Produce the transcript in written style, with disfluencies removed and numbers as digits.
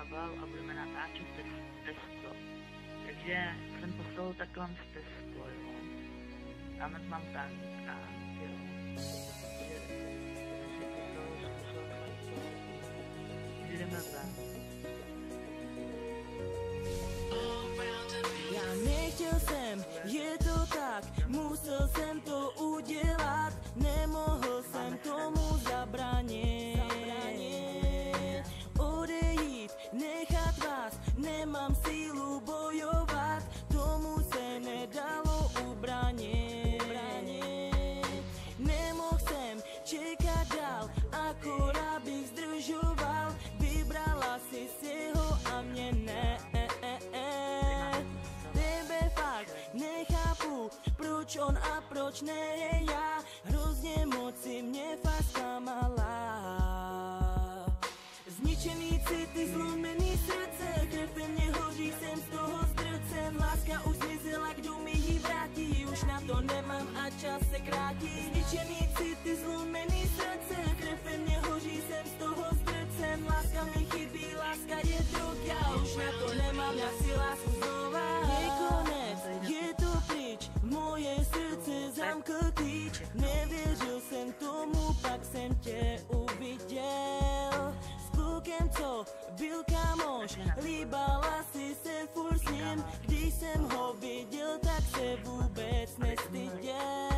objednával a budeme natáčet testo. Takže jsem poslal takhle z testo, jo. Tam mám tank, jo. Jdeme ven. Já nechtěl jsem, je to tak, musel jsem to udělat, nemohl jsem tomu zabránit. Odejít, nechat vás, nemám sílu bojovat, tomu se nedalo ubránit. Nemohl jsem čekat dál, akorát bych zdržoval, vybrala si ho a mě ne. Tebe fakt nechápu, proč on a proč ne já, hrozně moc si mě fakt zklamala. Zničený city, zlomený srdce, krev ve mně hoří, jsem z toho zdrcen. Láska už zmizela, kdo mi ji vrátí, už na to nemám a čas se krátí. Zničený city, zlomený srdce, krev ve mně hoří, jsem z toho zdrcen. Láska mi chybí, láska je droga, už na to nemám, já si lásku znova. Je konec, je to pryč, moje srdce zamkl klíč. Nevěřil jsem tomu, pak jsem tě uviděl. Klukem, co byl kámoš, líbala si se furt s ním. Když jsem ho viděl, tak se vůbec nestyděl.